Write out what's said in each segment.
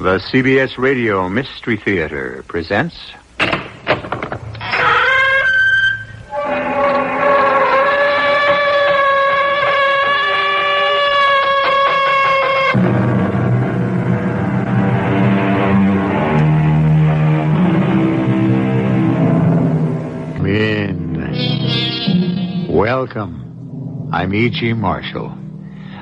The CBS Radio Mystery Theater presents... Come in. Welcome. I'm E.G. Marshall.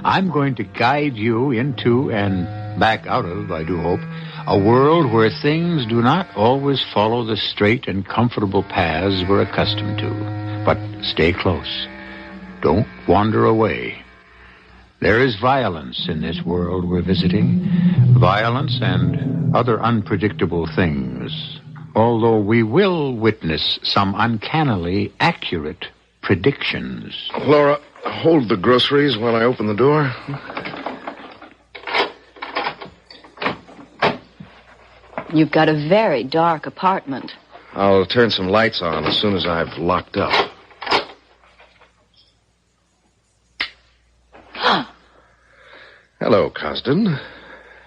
I'm going to guide you into and back out of, I do hope, a world where things do not always follow the straight and comfortable paths we're accustomed to. But stay close. Don't wander away. There is violence in this world we're visiting. Violence and other unpredictable things. Although we will witness some uncannily accurate predictions. Laura, hold the groceries while I open the door. You've got a very dark apartment. I'll turn some lights on as soon as I've locked up. Hello, Cosden.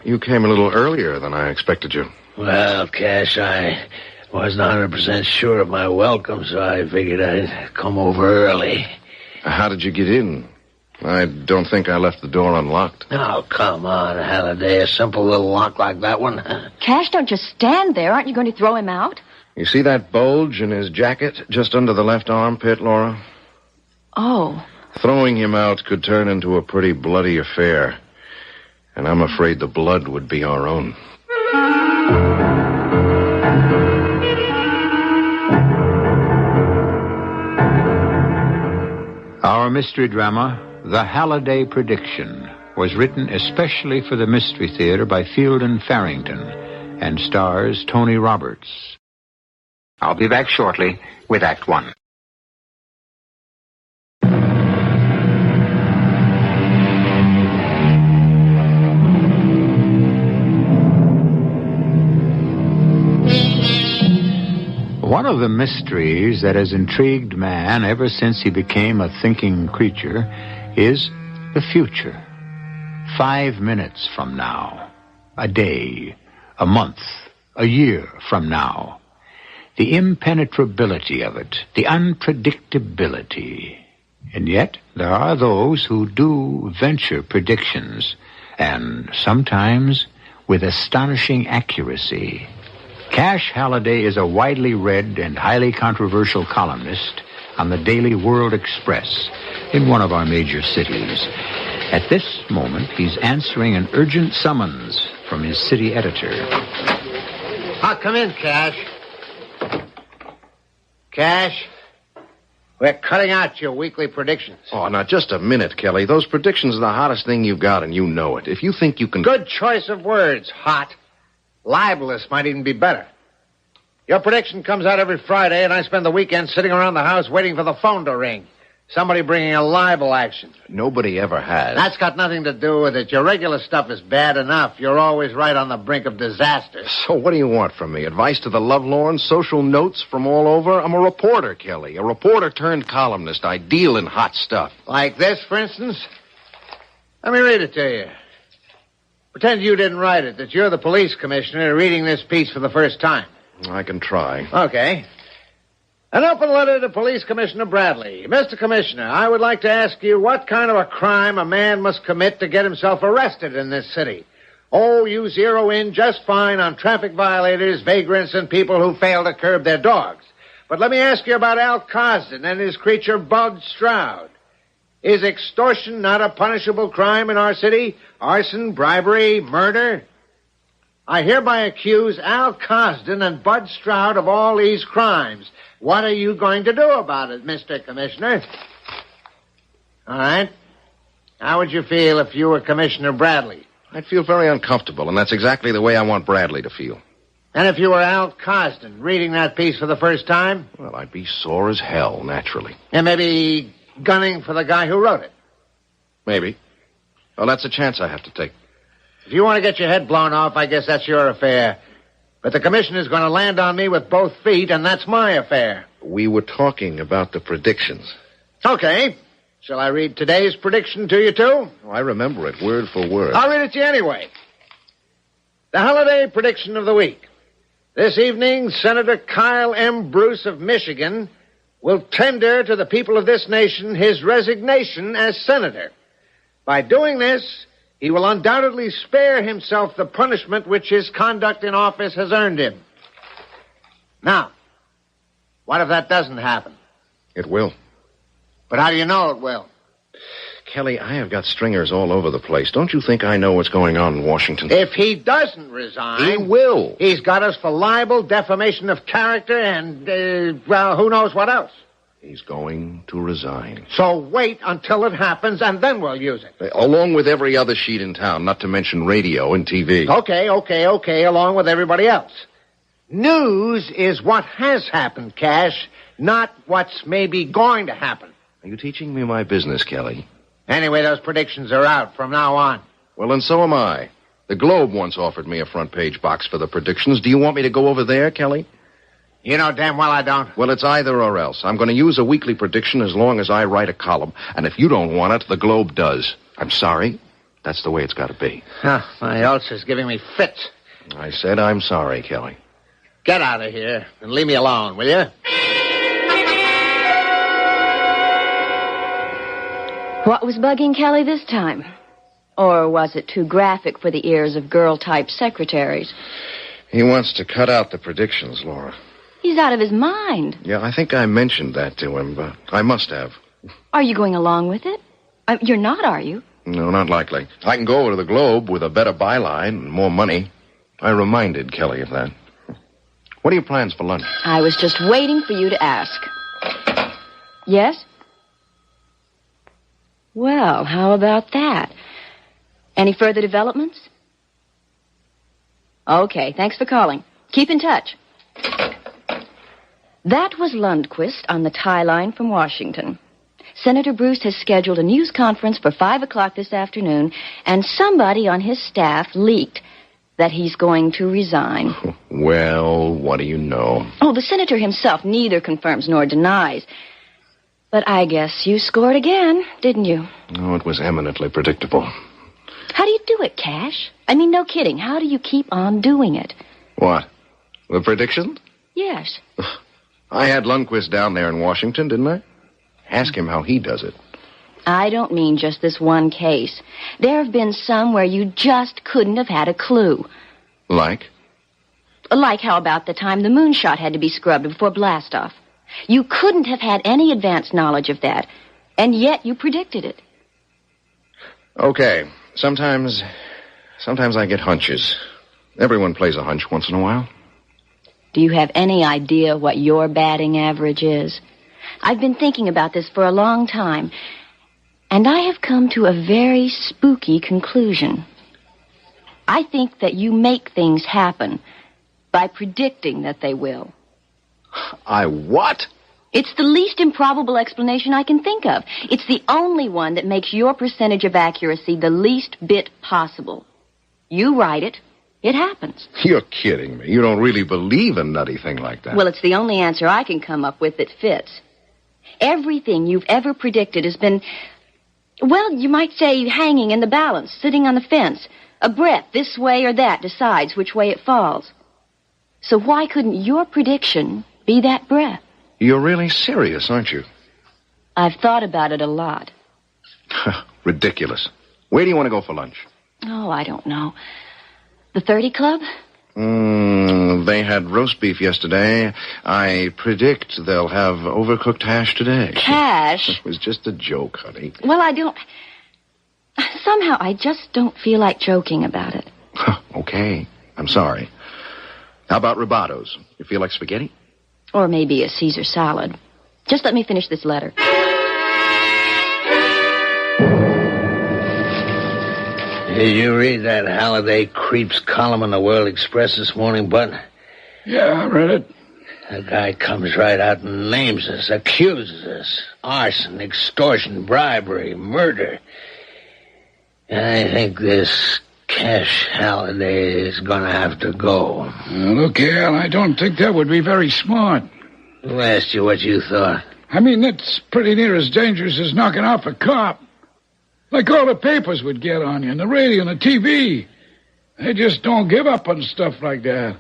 You came a little earlier than I expected you. Well, Cash, I wasn't 100% sure of my welcome, so I figured I'd come over early. How did you get in? I don't think I left the door unlocked. Oh, come on, Haliday. A simple little lock like that one. Cash, don't just stand there. Aren't you going to throw him out? You see that bulge in his jacket just under the left armpit, Laura? Oh. Throwing him out could turn into a pretty bloody affair. And I'm afraid the blood would be our own. Our mystery drama, The Haliday Prediction, was written especially for the Mystery Theater by Fielden, Farrington, and stars Tony Roberts. I'll be back shortly with Act One. One of the mysteries that has intrigued man ever since he became a thinking creature is the future. 5 minutes from now, a day, a month, a year from now. The impenetrability of it, the unpredictability. And yet there are those who do venture predictions, and sometimes with astonishing accuracy. Cash Haliday is a widely read and highly controversial columnist on the Daily World Express in one of our major cities. At this moment, he's answering an urgent summons from his city editor. Come in, Cash. Cash, we're cutting out your weekly predictions. Oh, now, just a minute, Kelly. Those predictions are the hottest thing you've got, and you know it. If you think you can... Good choice of words, hot. Libelous might even be better. Your prediction comes out every Friday, and I spend the weekend sitting around the house waiting for the phone to ring. Somebody bringing a libel action. Nobody ever has. That's got nothing to do with it. Your regular stuff is bad enough. You're always right on the brink of disaster. So what do you want from me? Advice to the lovelorn? Social notes from all over? I'm a reporter, Kelly. A reporter turned columnist. I deal in hot stuff. Like this, for instance? Let me read it to you. Pretend you didn't write it, that you're the police commissioner reading this piece for the first time. I can try. Okay. An open letter to Police Commissioner Bradley. Mr. Commissioner, I would like to ask you what kind of a crime a man must commit to get himself arrested in this city. Oh, you zero in just fine on traffic violators, vagrants, and people who fail to curb their dogs. But let me ask you about Al Cosden and his creature Bud Stroud. Is extortion not a punishable crime in our city? Arson, bribery, murder? I hereby accuse Al Cosden and Bud Stroud of all these crimes. What are you going to do about it, Mr. Commissioner? All right. How would you feel if you were Commissioner Bradley? I'd feel very uncomfortable, and that's exactly the way I want Bradley to feel. And if you were Al Cosden, reading that piece for the first time? Well, I'd be sore as hell, naturally. And maybe gunning for the guy who wrote it? Maybe. Well, that's a chance I have to take. If you want to get your head blown off, I guess that's your affair. But the commissioner's going to land on me with both feet, and that's my affair. We were talking about the predictions. Okay. Shall I read today's prediction to you, too? Oh, I remember it, word for word. I'll read it to you anyway. The Haliday Prediction of the Week. This evening, Senator Kyle M. Bruce of Michigan will tender to the people of this nation his resignation as senator. By doing this, he will undoubtedly spare himself the punishment which his conduct in office has earned him. Now, what if that doesn't happen? It will. But how do you know it will? Kelly, I have got stringers all over the place. Don't you think I know what's going on in Washington? If he doesn't resign... He will. He's got us for libel, defamation of character, and, who knows what else. He's going to resign. So wait until it happens, and then we'll use it. Along with every other sheet in town, not to mention radio and TV. Okay, along with everybody else. News is what has happened, Cash, not what's maybe going to happen. Are you teaching me my business, Kelly? Anyway, those predictions are out from now on. Well, and so am I. The Globe once offered me a front-page box for the predictions. Do you want me to go over there, Kelly? You know damn well I don't. Well, it's either or else. I'm going to use a weekly prediction as long as I write a column. And if you don't want it, the Globe does. I'm sorry. That's the way it's got to be. My ulcer's giving me fits. I said I'm sorry, Kelly. Get out of here and leave me alone, will you? What was bugging Kelly this time? Or was it too graphic for the ears of girl-type secretaries? He wants to cut out the predictions, Laura. He's out of his mind. Yeah, I think I mentioned that to him, but I must have. Are you going along with it? You're not, are you? No, not likely. I can go over to the Globe with a better byline and more money. I reminded Kelly of that. What are your plans for lunch? I was just waiting for you to ask. Yes? Well, how about that? Any further developments? Okay, thanks for calling. Keep in touch. That was Lundquist on the tie line from Washington. Senator Bruce has scheduled a news conference for 5 o'clock this afternoon, and somebody on his staff leaked that he's going to resign. Well, what do you know? Oh, the senator himself neither confirms nor denies. But I guess you scored again, didn't you? Oh, it was eminently predictable. How do you do it, Cash? I mean, no kidding. How do you keep on doing it? What? The predictions? Yes. I had Lundquist down there in Washington, didn't I? Ask him how he does it. I don't mean just this one case. There have been some where you just couldn't have had a clue. Like? Like how about the time the moonshot had to be scrubbed before blastoff. You couldn't have had any advanced knowledge of that, and yet you predicted it. Okay. Sometimes I get hunches. Everyone plays a hunch once in a while. Do you have any idea what your batting average is? I've been thinking about this for a long time, and I have come to a very spooky conclusion. I think that you make things happen by predicting that they will. I what? It's the least improbable explanation I can think of. It's the only one that makes your percentage of accuracy the least bit possible. You write it, it happens. You're kidding me. You don't really believe a nutty thing like that. Well, it's the only answer I can come up with that fits. Everything you've ever predicted has been, well, you might say hanging in the balance, sitting on the fence. A breath this way or that decides which way it falls. So why couldn't your prediction be that breath? You're really serious, aren't you? I've thought about it a lot. Ridiculous. Where do you want to go for lunch? Oh, I don't know. The 30 Club? They had roast beef yesterday. I predict they'll have overcooked hash today. Cash? It was just a joke, honey. Well, somehow I just don't feel like joking about it. Okay. I'm sorry. How about ribatos? You feel like spaghetti? Or maybe a Caesar salad. Just let me finish this letter. Did you read that Haliday Creeps column in the World Express this morning, Bud? Yeah, I read it. The guy comes right out and names us, accuses us. Arson, extortion, bribery, murder. And I think this Cash Haliday is going to have to go. Look, Al, I don't think that would be very smart. Who asked you what you thought? I mean, that's pretty near as dangerous as knocking off a cop. Like all the papers would get on you, and the radio and the TV. They just don't give up on stuff like that.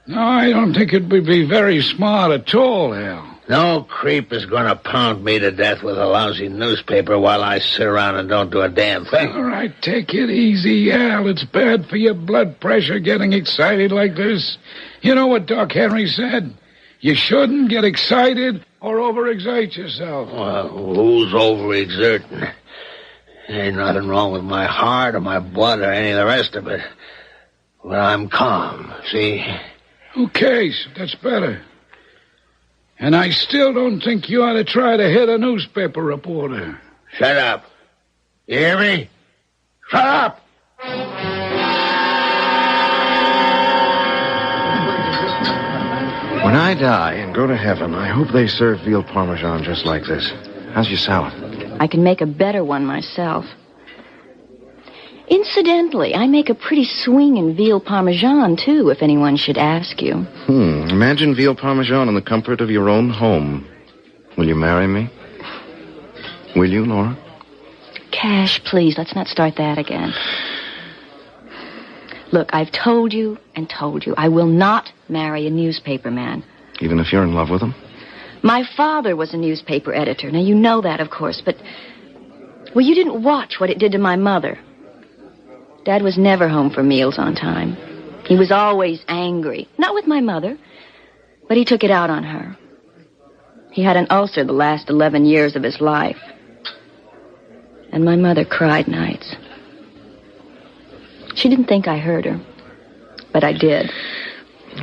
No, I don't think it would be very smart at all, Al. No creep is going to pound me to death with a lousy newspaper while I sit around and don't do a damn thing. All right, take it easy, Al. It's bad for your blood pressure getting excited like this. You know what Doc Henry said? You shouldn't get excited or overexert yourself. Well, who's overexerting? Ain't nothing wrong with my heart or my blood or any of the rest of it. But I'm calm, see? Okay, so that's better. And I still don't think you ought to try to hit a newspaper reporter. Shut up. You hear me? Shut up! When I die and go to heaven, I hope they serve veal parmesan just like this. How's your salad? I can make a better one myself. Incidentally, I make a pretty swinging veal parmesan, too, if anyone should ask you. Imagine veal parmesan in the comfort of your own home. Will you marry me? Will you, Laura? Cash, please, let's not start that again. Look, I've told you and told you. I will not marry a newspaper man. Even if you're in love with him? My father was a newspaper editor. Now, you know that, of course, but... Well, you didn't watch what it did to my mother. Dad was never home for meals on time. He was always angry. Not with my mother, but he took it out on her. He had an ulcer the last 11 years of his life. And my mother cried nights. She didn't think I heard her, but I did.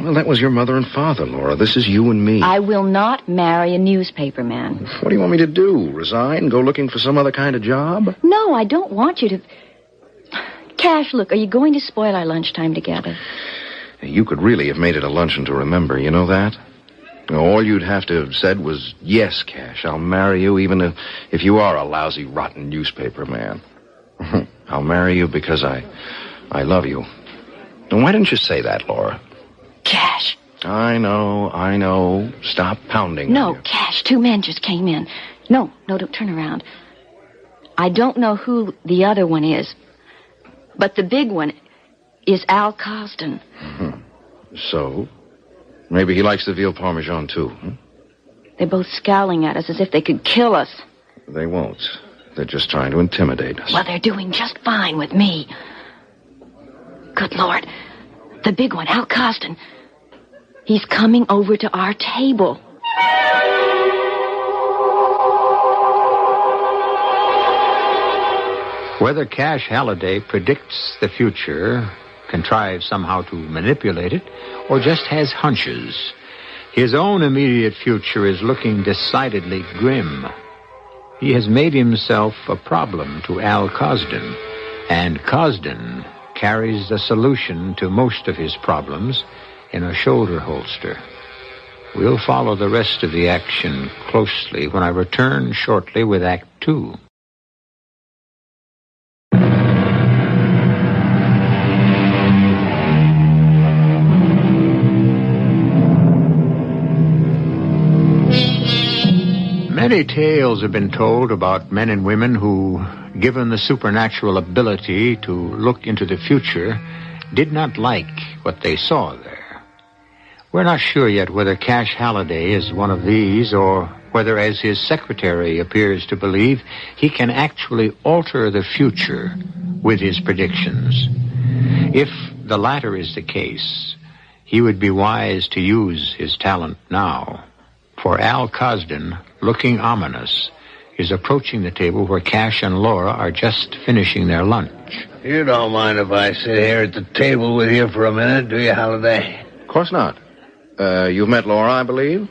Well, that was your mother and father, Laura. This is you and me. I will not marry a newspaper man. What do you want me to do? Resign? Go looking for some other kind of job? No, I don't want you to... Cash, look, are you going to spoil our lunchtime together? You could really have made it a luncheon to remember, you know that? All you'd have to have said was, yes, Cash, I'll marry you, even if you are a lousy, rotten newspaper man. I'll marry you because I love you. And why didn't you say that, Laura? Cash. I know. Stop pounding. No, Cash, 2 men just came in. No, don't turn around. I don't know who the other one is, but the big one is Al Cosden. So? Maybe he likes the veal parmesan, too. They're both scowling at us as if they could kill us. They won't. They're just trying to intimidate us. Well, they're doing just fine with me. Good Lord. The big one, Al Cosden. He's coming over to our table. Whether Cash Haliday predicts the future, contrives somehow to manipulate it, or just has hunches, his own immediate future is looking decidedly grim. He has made himself a problem to Al Cosden, and Cosden carries the solution to most of his problems in a shoulder holster. We'll follow the rest of the action closely when I return shortly with Act 2. Many tales have been told about men and women who, given the supernatural ability to look into the future, did not like what they saw there. We're not sure yet whether Cash Haliday is one of these, or whether, as his secretary appears to believe, he can actually alter the future with his predictions. If the latter is the case, he would be wise to use his talent now. For Al Cosden, looking ominous, is approaching the table where Cash and Laura are just finishing their lunch. You don't mind if I sit here at the table with you for a minute, do you, Haliday? Of course not. You've met Laura, I believe?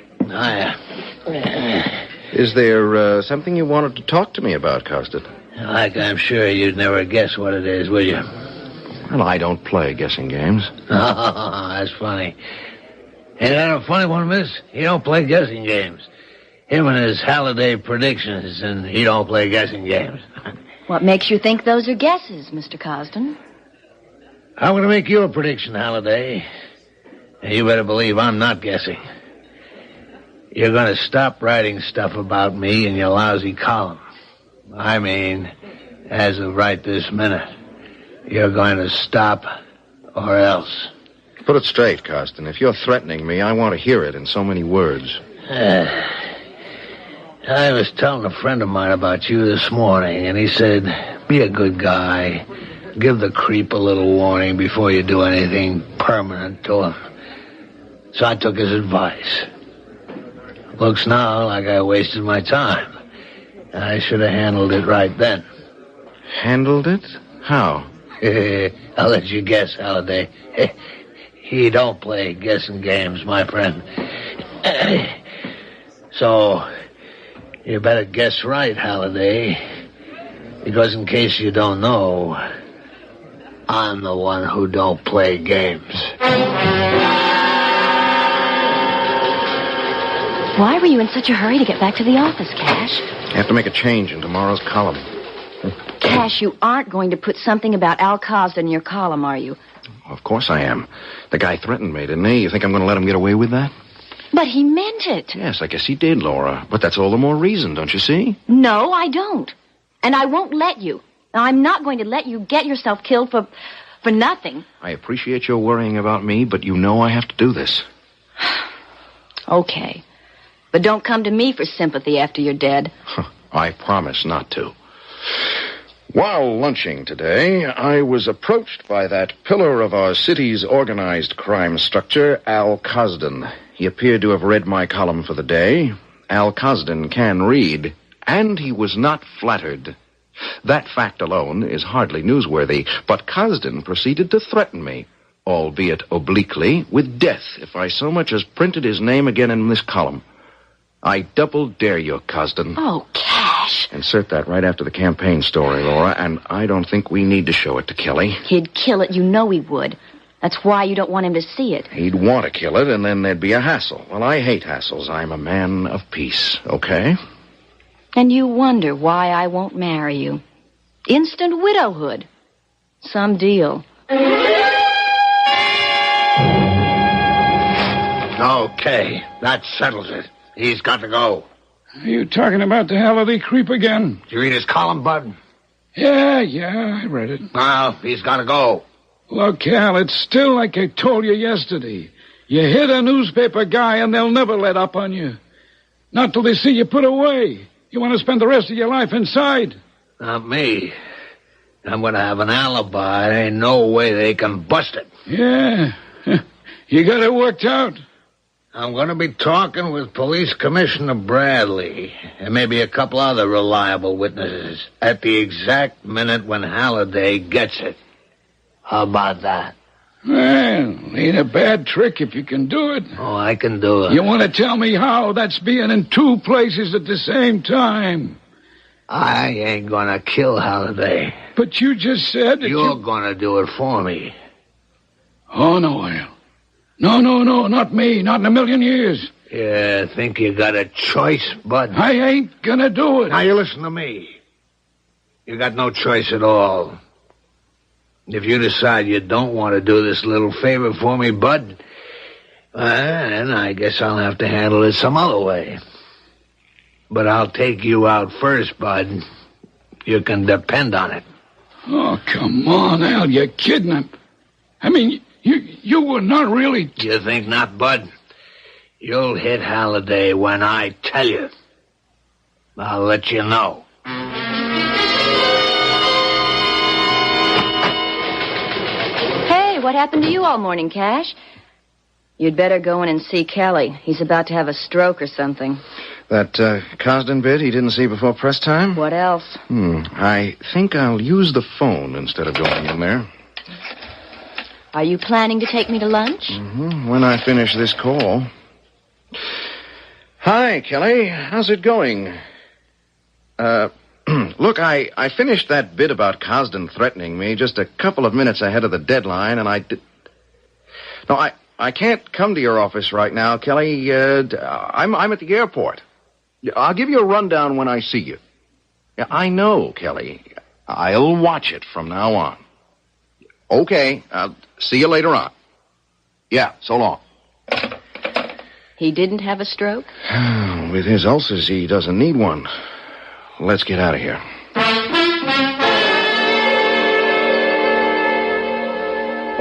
Is there something you wanted to talk to me about, Cosden? Like I'm sure you'd never guess what it is, will you? Well, I don't play guessing games. Oh, that's funny. Ain't that a funny one, miss? He don't play guessing games. Him and his Haliday Predictions, and he don't play guessing games. What makes you think those are guesses, Mr. Cosden? I'm going to make you a prediction, Haliday. And you better believe I'm not guessing. You're going to stop writing stuff about me in your lousy column. I mean, as of right this minute, you're going to stop or else. Put it straight, Costin. If you're threatening me, I want to hear it in so many words. I was telling a friend of mine about you this morning, and he said, be a good guy. Give the creep a little warning before you do anything permanent to him. So I took his advice. Looks now like I wasted my time. I should have handled it right then. Handled it? How? I'll let you guess, Haliday. He don't play guessing games, my friend. So, you better guess right, Haliday. Because in case you don't know, I'm the one who don't play games. Why were you in such a hurry to get back to the office, Cash? I have to make a change in tomorrow's column. Cash, you aren't going to put something about Al Cosden in your column, are you? Of course I am. The guy threatened me, didn't he? You think I'm going to let him get away with that? But he meant it. Yes, I guess he did, Laura. But that's all the more reason, don't you see? No, I don't. And I won't let you. Now, I'm not going to let you get yourself killed for nothing. I appreciate your worrying about me, but you know I have to do this. Okay. But don't come to me for sympathy after you're dead. I promise not to. While lunching today, I was approached by that pillar of our city's organized crime structure, Al Cosden. He appeared to have read my column for the day. Al Cosden can read, and he was not flattered. That fact alone is hardly newsworthy, but Cosden proceeded to threaten me, albeit obliquely, with death if I so much as printed his name again in this column. I double dare you, Cosden. Oh, Cash. Insert that right after the campaign story, Laura, and I don't think we need to show it to Kelly. He'd kill it. You know he would. That's why you don't want him to see it. He'd want to kill it, and then there'd be a hassle. Well, I hate hassles. I'm a man of peace, okay? And you wonder why I won't marry you. Instant widowhood. Some deal. Okay, that settles it. He's got to go. Are you talking about the Haliday creep again? Did you read his column, Bud? Yeah, I read it. Well, he's got to go. Look, Hal, it's still like I told you yesterday. You hit a newspaper guy and they'll never let up on you. Not till they see you put away. You want to spend the rest of your life inside? Not me. I'm going to have an alibi. There ain't no way they can bust it. Yeah. You got it worked out? I'm going to be talking with Police Commissioner Bradley and maybe a couple other reliable witnesses at the exact minute when Haliday gets it. How about that? Well, ain't a bad trick if you can do it. Oh, I can do it. You want to tell me how? That's being in two places at the same time. I ain't going to kill Haliday. But you just said that You're going to do it for me. Oh, no, Al. No, not me. Not in a million years. Yeah, think you got a choice, Bud? I ain't gonna do it. Now, you listen to me. You got no choice at all. If you decide you don't want to do this little favor for me, Bud, then I guess I'll have to handle it some other way. But I'll take you out first, Bud. You can depend on it. Oh, come on, Al. You're kidding him. I mean, you were not really... You think not, Bud? You'll hit Haliday when I tell you. I'll let you know. Hey, what happened to you all morning, Cash? You'd better go in and see Kelly. He's about to have a stroke or something. That Cosden bit he didn't see before press time? What else? I think I'll use the phone instead of going in there. Are you planning to take me to lunch? Mm-hmm. When I finish this call. Hi, Kelly. How's it going? Look, I finished that bit about Cosden threatening me just a couple of minutes ahead of the deadline, and I did... No, I can't come to your office right now, Kelly. I'm at the airport. I'll give you a rundown when I see you. Yeah, I know, Kelly. I'll watch it from now on. Okay, I'll see you later on. Yeah, so long. He didn't have a stroke? With his ulcers, he doesn't need one. Let's get out of here.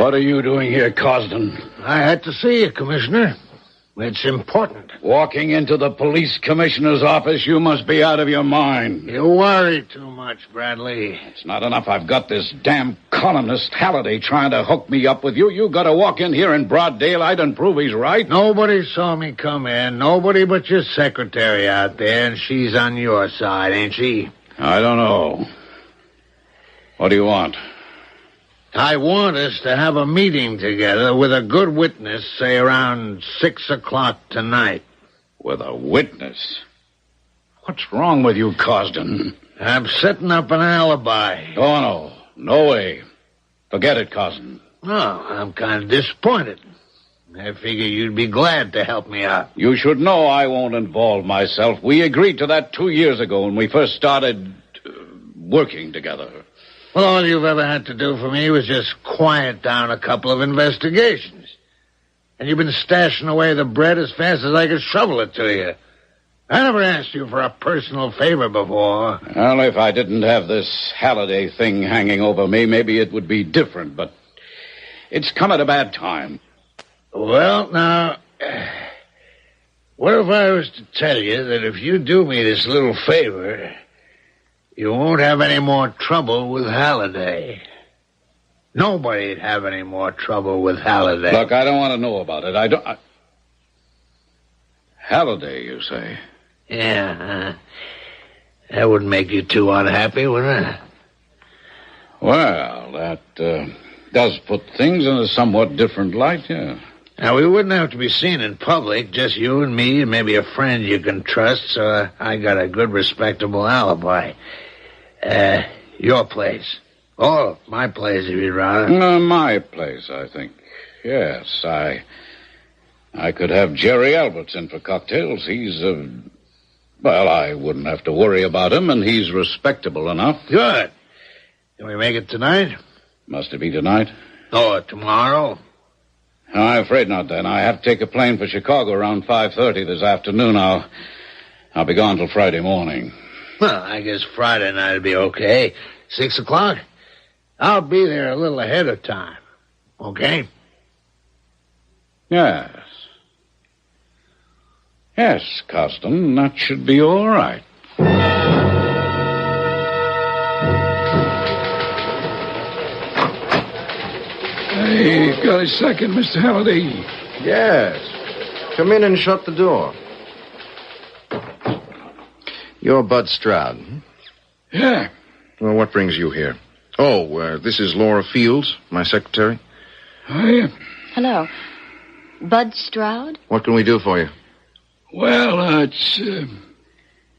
What are you doing here, Cosden? I had to see you, Commissioner. It's important. Walking into the police commissioner's office, you must be out of your mind. You worry too much, Bradley. It's not enough I've got this damn columnist Haliday trying to hook me up with you. You got to walk in here in broad daylight and prove he's right. Nobody saw me come in. Nobody but your secretary out there, and she's on your side, ain't she? I don't know. What do you want? I want us to have a meeting together with a good witness, say around 6 o'clock tonight. With a witness? What's wrong with you, Cosden? I'm setting up an alibi. Oh, no. No way. Forget it, Cosden. Oh, I'm kind of disappointed. I figure you'd be glad to help me out. You should know I won't involve myself. We agreed to that 2 years ago when we first started working together. Well, all you've ever had to do for me was just quiet down a couple of investigations. And you've been stashing away the bread as fast as I could shovel it to you. I never asked you for a personal favor before. Well, if I didn't have this Haliday thing hanging over me, maybe it would be different, but it's come at a bad time. Well, now, what if I was to tell you that if you do me this little favor, you won't have any more trouble with Haliday? Nobody'd have any more trouble with Haliday. Look, I don't want to know about it. Haliday, you say? Yeah, that wouldn't make you too unhappy, would it? Well, that does put things in a somewhat different light, yeah. Now, we wouldn't have to be seen in public, just you and me and maybe a friend you can trust, so I got a good, respectable alibi. Your place. Or my place, if you'd rather. My place, I think. Yes, I could have Jerry Alberts in for cocktails. He's, well, I wouldn't have to worry about him, and he's respectable enough. Good. Can we make it tonight? Must it be tonight? Or tomorrow? I'm afraid not, then. I have to take a plane for Chicago around 5:30 this afternoon. I'll be gone till Friday morning. Well, I guess Friday night will be okay. 6 o'clock? I'll be there a little ahead of time. Okay? Yes. Yes, Cosden, that should be all right. Hey, got a second, Mr. Haliday? Yes. Come in and shut the door. You're Bud Stroud. Yeah. Well, what brings you here? Oh, this is Laura Fields, my secretary. Oh, yeah. Hello. Bud Stroud? What can we do for you? Well,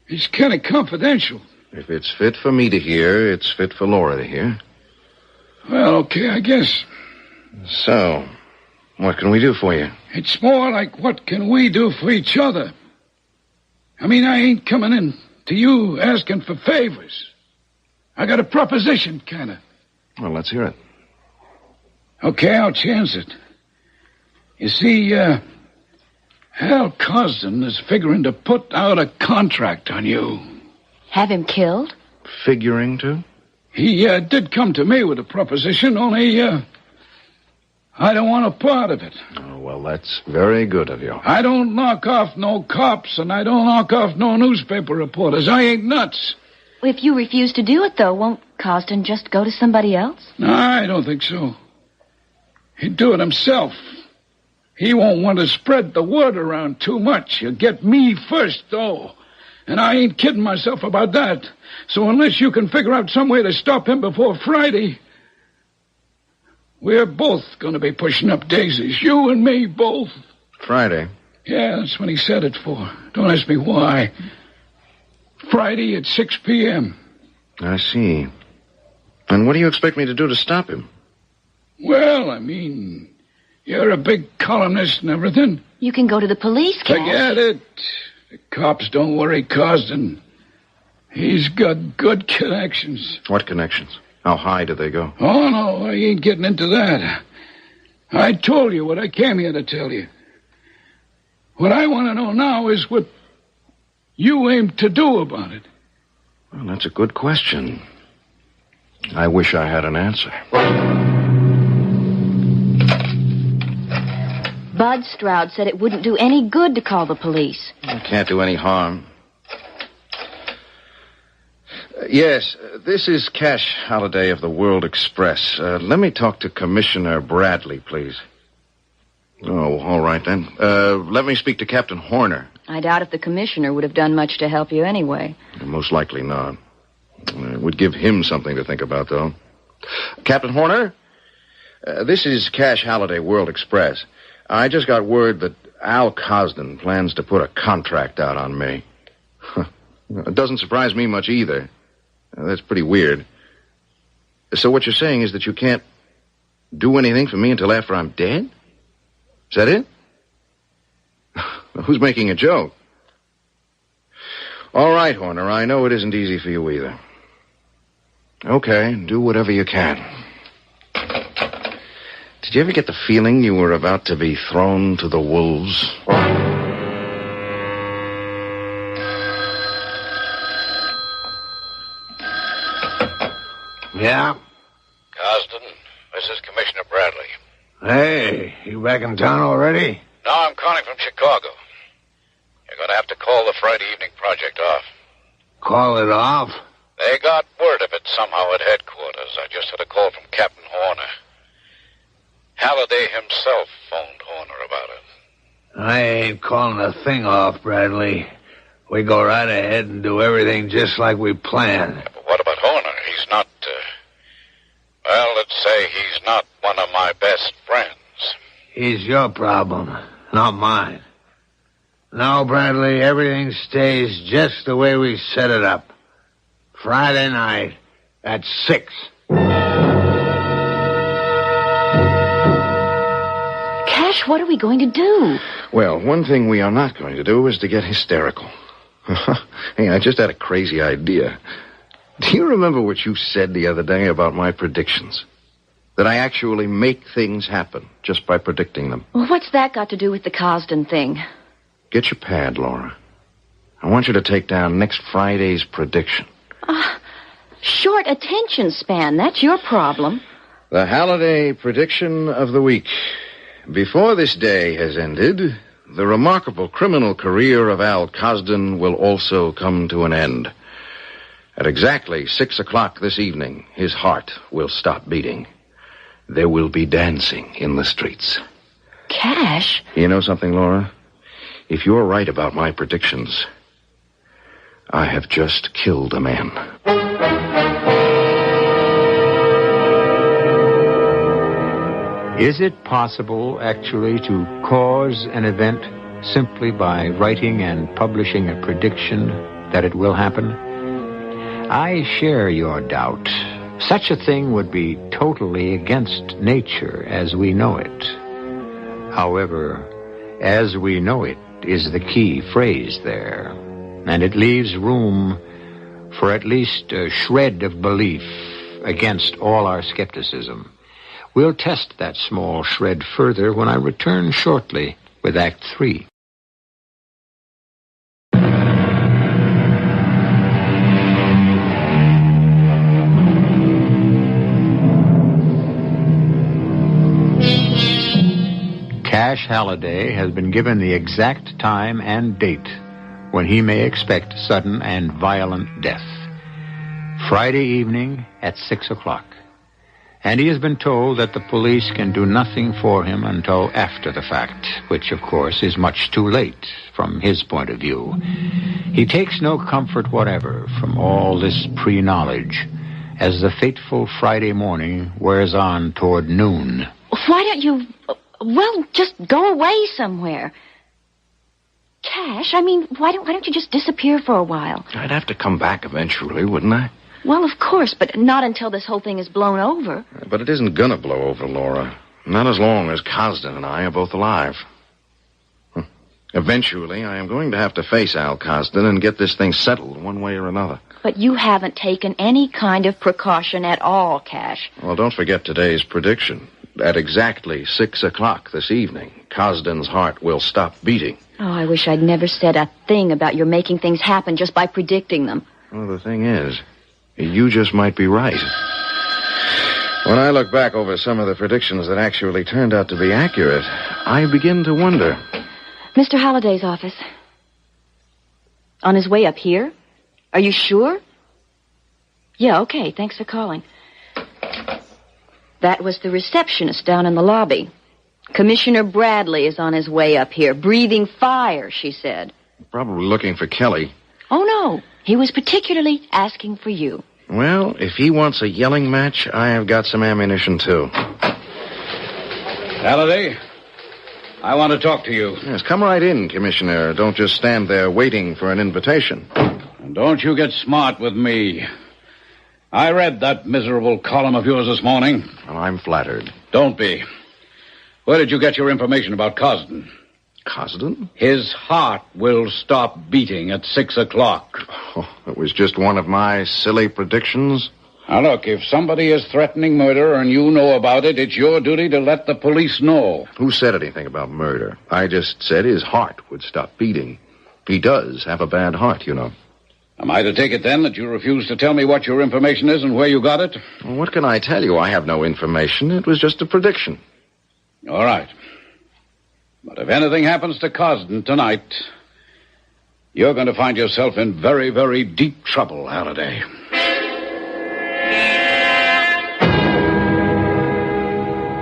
it's kind of confidential. If it's fit for me to hear, it's fit for Laura to hear. Well, okay, I guess. So, what can we do for you? It's more like what can we do for each other? I mean, I ain't coming in to you asking for favors. I got a proposition, kind of. Well, let's hear it. Okay, I'll chance it. You see, Hal Cosden is figuring to put out a contract on you. Have him killed? Figuring to? He did come to me with a proposition, only I don't want a part of it. Oh, well, that's very good of you. I don't knock off no cops, and I don't knock off no newspaper reporters. I ain't nuts. If you refuse to do it, though, won't Cosden just go to somebody else? No, I don't think so. He'd do it himself. He won't want to spread the word around too much. He'll get me first, though. And I ain't kidding myself about that. So unless you can figure out some way to stop him before Friday, we're both going to be pushing up daisies. You and me, both. Friday? Yeah, that's when he said it for. Don't ask me why. Friday at 6 p.m. I see. And what do you expect me to do to stop him? Well, I mean, you're a big columnist and everything. You can go to the police, Cash. Forget it. The cops don't worry Cosden. He's got good connections. What connections? How high do they go? Oh, no, I ain't getting into that. I told you what I came here to tell you. What I want to know now is what you aim to do about it. Well, that's a good question. I wish I had an answer. Bud Stroud said it wouldn't do any good to call the police. It can't do any harm. Yes, this is Cash Haliday of the World Express. Let me talk to Commissioner Bradley, please. Oh, all right, then. Let me speak to Captain Horner. I doubt if the commissioner would have done much to help you anyway. Most likely not. It would give him something to think about, though. Captain Horner? This is Cash Haliday, World Express. I just got word that Al Cosden plans to put a contract out on me. It doesn't surprise me much either. That's pretty weird. So what you're saying is that you can't do anything for me until after I'm dead? Is that it? Who's making a joke? All right, Horner, I know it isn't easy for you either. Okay, do whatever you can. Did you ever get the feeling you were about to be thrown to the wolves? Yeah? Cosden, this is Commissioner Bradley. Hey, you back in town already? No, I'm calling from Chicago. You're going to have to call the Friday evening project off. Call it off? They got word of it somehow at headquarters. I just had a call from Captain Horner. Halliday himself phoned Horner about it. I ain't calling a thing off, Bradley. We go right ahead and do everything just like we planned. Yeah, but what about Horner? He's not, well, let's say he's not one of my best friends. He's your problem, not mine. No, Bradley, everything stays just the way we set it up. Friday night at 6. Cash, what are we going to do? Well, one thing we are not going to do is to get hysterical. Hey, I just had a crazy idea. Do you remember what you said the other day about my predictions? That I actually make things happen just by predicting them. Well, what's that got to do with the Cosden thing? Get your pad, Laura. I want you to take down next Friday's prediction. Short attention span. That's your problem. The Haliday Prediction of the week. Before this day has ended, the remarkable criminal career of Al Cosden will also come to an end. At exactly 6 o'clock this evening, his heart will stop beating. There will be dancing in the streets. Cash? You know something, Laura? If you're right about my predictions, I have just killed a man. Is it possible, actually, to cause an event simply by writing and publishing a prediction that it will happen? I share your doubt. Such a thing would be totally against nature as we know it. However, as we know it is the key phrase there, and it leaves room for at least a shred of belief against all our skepticism. We'll test that small shred further when I return shortly with Act 3. Cash Haliday has been given the exact time and date when he may expect sudden and violent death. Friday evening at 6 o'clock. And he has been told that the police can do nothing for him until after the fact, which, of course, is much too late from his point of view. He takes no comfort whatever from all this pre-knowledge as the fateful Friday morning wears on toward noon. Why don't you, just go away somewhere? Cash, I mean, why don't you just disappear for a while? I'd have to come back eventually, wouldn't I? Well, of course, but not until this whole thing is blown over. But it isn't gonna blow over, Laura. Not as long as Cosden and I are both alive. Eventually, I am going to have to face Al Cosden and get this thing settled one way or another. But you haven't taken any kind of precaution at all, Cash. Well, don't forget today's prediction. At exactly 6 o'clock this evening, Cosden's heart will stop beating. Oh, I wish I'd never said a thing about your making things happen just by predicting them. Well, the thing is, you just might be right. When I look back over some of the predictions that actually turned out to be accurate, I begin to wonder. Mr. Halliday's office. On his way up here? Are you sure? Yeah, okay. Thanks for calling. That was the receptionist down in the lobby. Commissioner Bradley is on his way up here, breathing fire, she said. Probably looking for Kelly. Oh, no. He was particularly asking for you. Well, if he wants a yelling match, I have got some ammunition, too. Halliday, I want to talk to you. Yes, come right in, Commissioner. Don't just stand there waiting for an invitation. And don't you get smart with me. I read that miserable column of yours this morning. Well, I'm flattered. Don't be. Where did you get your information about Cosden? Cosden? His heart will stop beating at 6 o'clock. Oh, it was just one of my silly predictions. Now, look, if somebody is threatening murder and you know about it, it's your duty to let the police know. Who said anything about murder? I just said his heart would stop beating. He does have a bad heart, you know. Am I to take it, then, that you refuse to tell me what your information is and where you got it? Well, what can I tell you? I have no information. It was just a prediction. All right. But if anything happens to Cosden tonight, you're going to find yourself in very, very deep trouble, Haliday.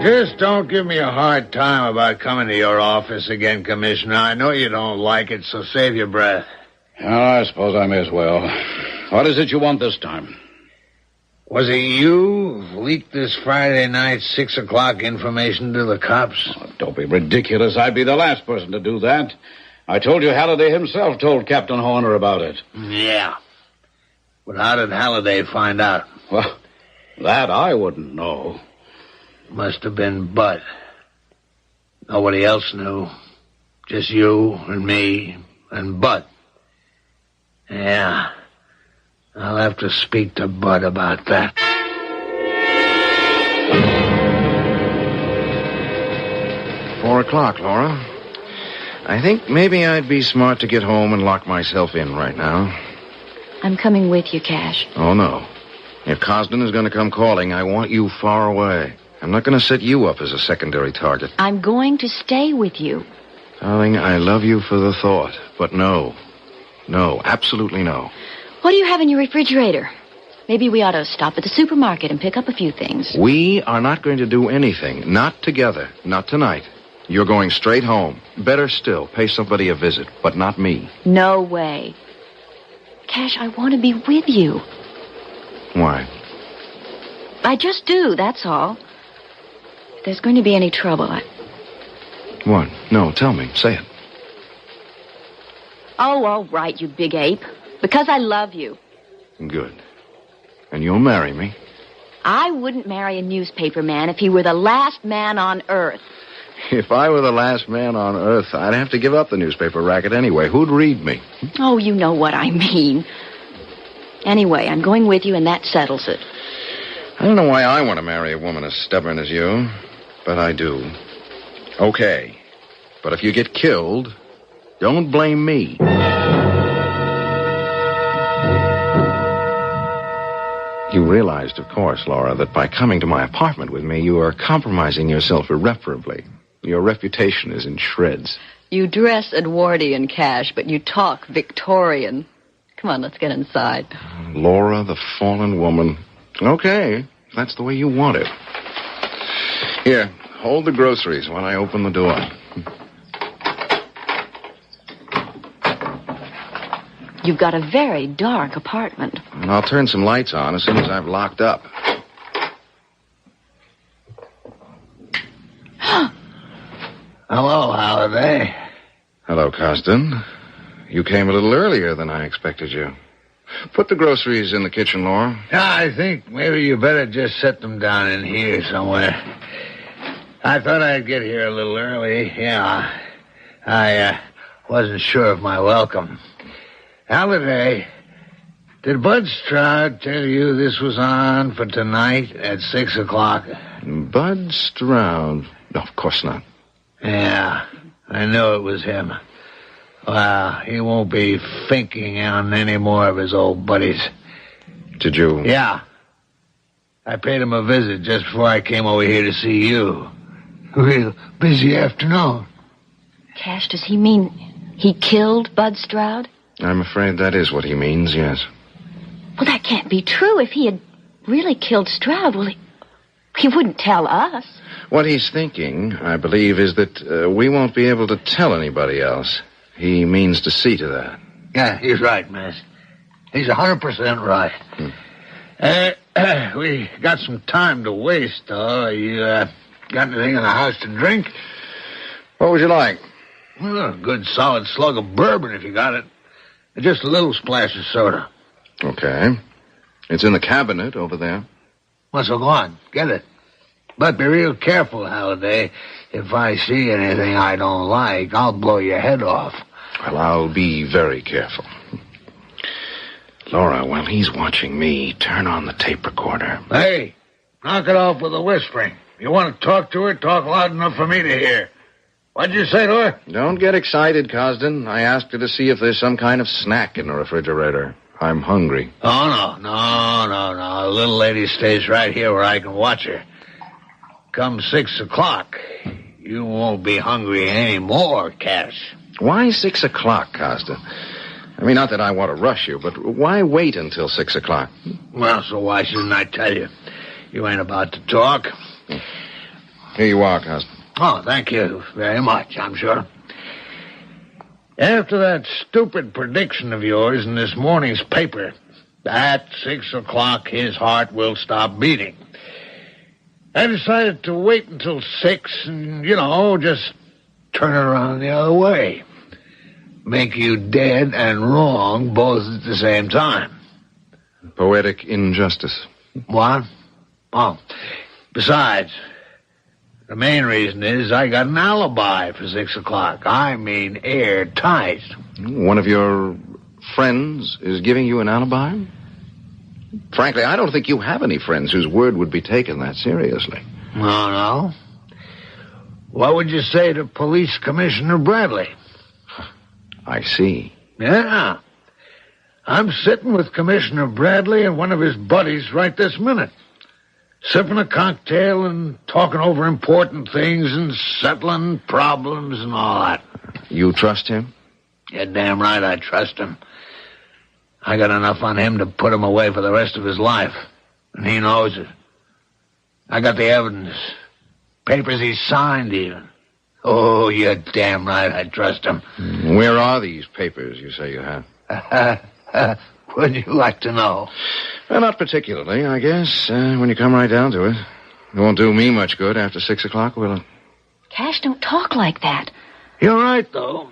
Just don't give me a hard time about coming to your office again, Commissioner. I know you don't like it, so save your breath. Well, I suppose I may as well. What is it you want this time? Was it you who leaked this Friday night 6 o'clock information to the cops? Oh, don't be ridiculous. I'd be the last person to do that. I told you Haliday himself told Captain Horner about it. Yeah. But how did Haliday find out? Well, that I wouldn't know. Must have been Bud. Nobody else knew. Just you and me and Bud. Yeah. I'll have to speak to Bud about that. 4 o'clock, Laura. I think maybe I'd be smart to get home and lock myself in right now. I'm coming with you, Cash. Oh, no. If Cosden is going to come calling, I want you far away. I'm not going to set you up as a secondary target. I'm going to stay with you. Darling, I love you for the thought, but no. No, absolutely no. What do you have in your refrigerator? Maybe we ought to stop at the supermarket and pick up a few things. We are not going to do anything. Not together. Not tonight. You're going straight home. Better still, pay somebody a visit, but not me. No way. Cash, I want to be with you. Why? I just do, that's all. If there's going to be any trouble, What? No, tell me. Say it. Oh, all right, you big ape. Because I love you. Good. And you'll marry me? I wouldn't marry a newspaper man if he were the last man on Earth. If I were the last man on Earth, I'd have to give up the newspaper racket anyway. Who'd read me? Oh, you know what I mean. Anyway, I'm going with you, and that settles it. I don't know why I want to marry a woman as stubborn as you, but I do. Okay. But if you get killed, don't blame me. You realized, of course, Laura, that by coming to my apartment with me, you are compromising yourself irreparably. Your reputation is in shreds. You dress Edwardian, Cash, but you talk Victorian. Come on, let's get inside. Laura, the fallen woman. Okay, that's the way you want it. Here, hold the groceries while I open the door. You've got a very dark apartment. And I'll turn some lights on as soon as I've locked up. Hello, Haliday. Hello, Cosden. You came a little earlier than I expected you. Put the groceries in the kitchen, Laura. I think maybe you better just set them down in here somewhere. I thought I'd get here a little early. Yeah, I wasn't sure of my welcome. Haliday, did Bud Stroud tell you this was on for tonight at 6 o'clock? Bud Stroud? No, of course not. Yeah, I knew it was him. Well, he won't be thinking on any more of his old buddies. Did you? Yeah. I paid him a visit just before I came over here to see you. Real busy afternoon. Cash, does he mean he killed Bud Stroud? I'm afraid that is what he means, yes. Well, that can't be true. If he had really killed Stroud, well, he wouldn't tell us. What he's thinking, I believe, is that we won't be able to tell anybody else. He means to see to that. Yeah, he's right, miss. He's 100% right. We got some time to waste, though. You got anything in the house to drink? What would you like? Well, a good solid slug of bourbon if you got it. Just a little splash of soda. Okay. It's in the cabinet over there. Well, so go on. Get it. But be real careful, Haliday. If I see anything I don't like, I'll blow your head off. Well, I'll be very careful. Laura, while he's watching me, turn on the tape recorder. Hey, knock it off with the whispering. You want to talk to her, talk loud enough for me to hear. What'd you say to her? Don't get excited, Cosden. I asked her to see if there's some kind of snack in the refrigerator. I'm hungry. Oh, no. The little lady stays right here where I can watch her. Come 6 o'clock, you won't be hungry anymore, Cash. Why 6 o'clock, Costa? I mean, not that I want to rush you, but why wait until 6 o'clock? Well, so why shouldn't I tell you? You ain't about to talk. Here you are, Costa. Oh, thank you very much, I'm sure. After that stupid prediction of yours in this morning's paper, at 6 o'clock his heart will stop beating. I decided to wait until 6 and, just turn it around the other way. Make you dead and wrong both at the same time. Poetic injustice. What? Oh, besides, the main reason is I got an alibi for 6 o'clock. I mean airtight. One of your friends is giving you an alibi? Frankly, I don't think you have any friends whose word would be taken that seriously. No. What would you say to Police Commissioner Bradley? I see. Yeah. I'm sitting with Commissioner Bradley and one of his buddies right this minute. Sipping a cocktail and talking over important things and settling problems and all that. You trust him? You're damn right I trust him. I got enough on him to put him away for the rest of his life. And he knows it. I got the evidence. Papers he signed, even. Oh, you're damn right I trust him. Where are these papers you say you have? Would you like to know? Well, not particularly, I guess. When you come right down to it. It won't do me much good after 6 o'clock, will it? Cash, don't talk like that. You're right, though.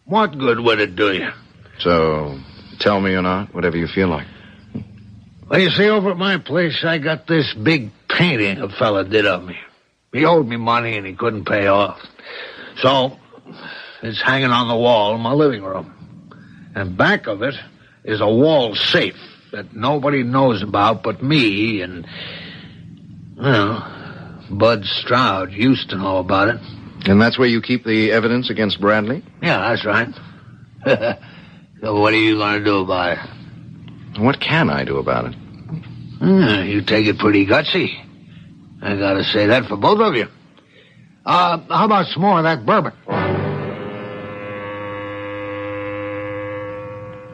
What good would it do you? So, tell me or not, whatever you feel like. Well, you see, over at my place, I got this big painting a fella did of me. He owed me money and he couldn't pay off. So, it's hanging on the wall in my living room. And back of it is a wall safe that nobody knows about but me and, Bud Stroud used to know about it. And that's where you keep the evidence against Bradley? Yeah, that's right. So what are you going to do about it? What can I do about it? You take it pretty gutsy. I gotta say that for both of you. How about some more of that bourbon?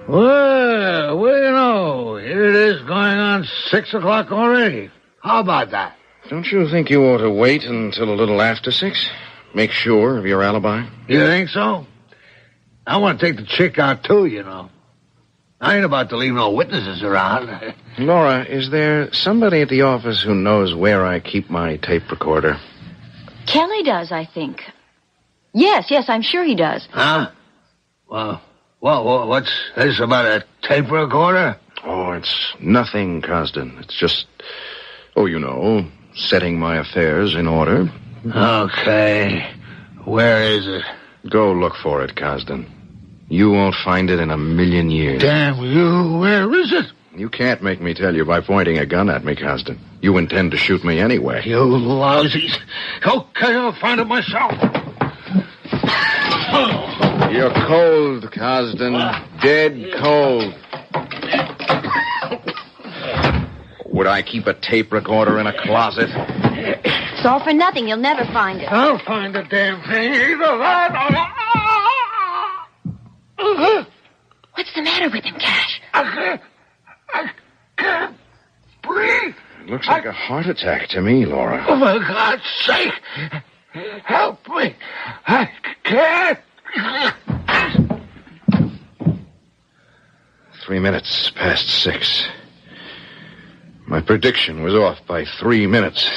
Well, here it is going on 6 o'clock already. How about that? Don't you think you ought to wait until a little after 6? Make sure of your alibi? You think so? I want to take the chick out, too, I ain't about to leave no witnesses around. Laura, is there somebody at the office who knows where I keep my tape recorder? Kelly does, I think. Yes, I'm sure he does. Huh? Well, what's this about a tape recorder? Oh, it's nothing, Cosden. It's just, setting my affairs in order. Okay. Where is it? Go look for it, Cosden. You won't find it in a million years. Damn you, where is it? You can't make me tell you by pointing a gun at me, Cosden. You intend to shoot me anyway. You lousy. Okay, I'll find it myself. You're cold, Cosden. Dead cold. Would I keep a tape recorder in a closet? It's all for nothing. You'll never find it. I'll find the damn thing. Either that or... What's the matter with him, Cash? I can't breathe. It looks like a heart attack to me, Laura. Oh, for God's sake. Help me. I can't. 3 minutes past 6. My prediction was off by 3 minutes.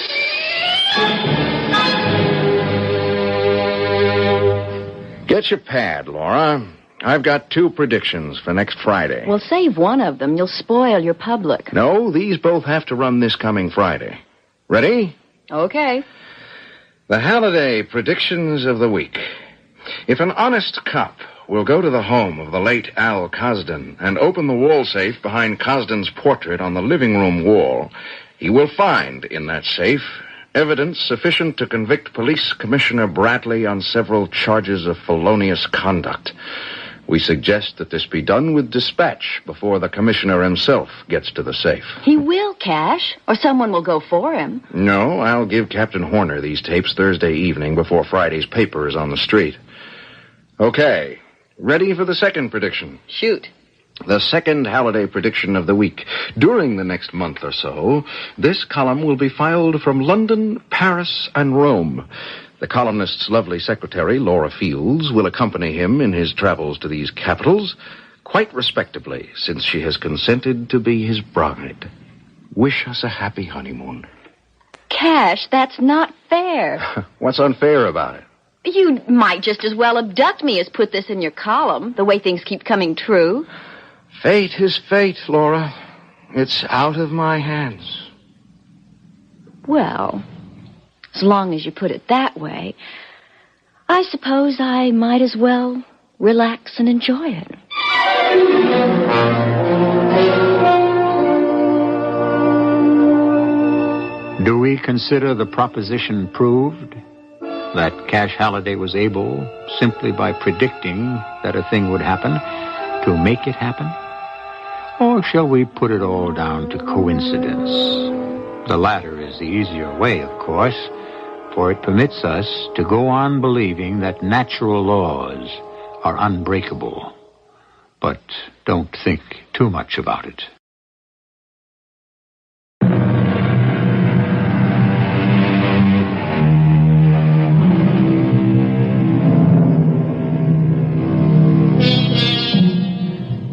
Get your pad, Laura. I've got 2 predictions for next Friday. Well, save one of them. You'll spoil your public. No, these both have to run this coming Friday. Ready? Okay. The Haliday Predictions of the Week. If an honest cop will go to the home of the late Al Cosden and open the wall safe behind Cosden's portrait on the living room wall, he will find in that safe evidence sufficient to convict Police Commissioner Bradley on several charges of felonious conduct. We suggest that this be done with dispatch before the commissioner himself gets to the safe. He will, Cash, or someone will go for him. No, I'll give Captain Horner these tapes Thursday evening before Friday's paper is on the street. Okay, ready for the second prediction? Shoot. The second Haliday prediction of the week. During the next month or so, this column will be filed from London, Paris, and Rome. The columnist's lovely secretary, Laura Fields, will accompany him in his travels to these capitals, quite respectably, since she has consented to be his bride. Wish us a happy honeymoon. Cash, that's not fair. What's unfair about it? You might just as well abduct me as put this in your column, the way things keep coming true. Fate is fate, Laura. It's out of my hands. Well, as long as you put it that way, I suppose I might as well relax and enjoy it. Do we consider the proposition proved that Cash Haliday was able, simply by predicting that a thing would happen, to make it happen? Or shall we put it all down to coincidence? The latter is the easier way, of course, for it permits us to go on believing that natural laws are unbreakable. But don't think too much about it.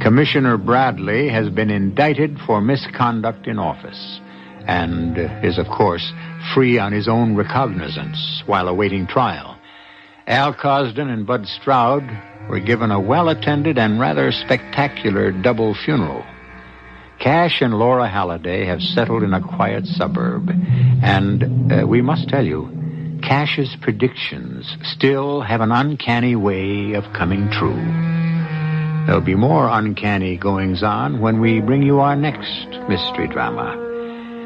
Commissioner Bradley has been indicted for misconduct in office and is, of course, free on his own recognizance while awaiting trial. Al Cosden and Bud Stroud were given a well-attended and rather spectacular double funeral. Cash and Laura Haliday have settled in a quiet suburb, and we must tell you, Cash's predictions still have an uncanny way of coming true. There'll be more uncanny goings-on when we bring you our next mystery drama.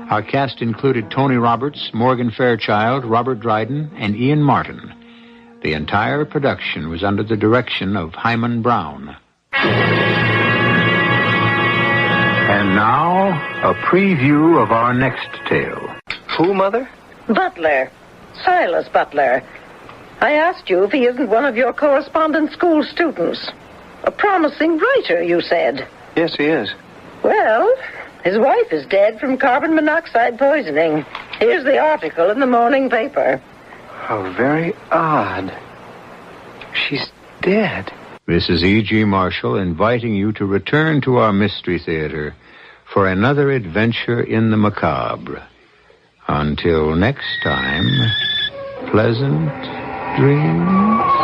Our cast included Tony Roberts, Morgan Fairchild, Robert Dryden, and Ian Martin. The entire production was under the direction of Himan Brown. And now, a preview of our next tale. Who, Mother? Butler. Silas Butler. I asked you if he isn't one of your correspondence school students. A promising writer, you said. Yes, he is. Well, his wife is dead from carbon monoxide poisoning. Here's the article in the morning paper. How very odd. She's dead. This is E.G. Marshall inviting you to return to our Mystery Theater for another adventure in the macabre. Until next time, pleasant dreams.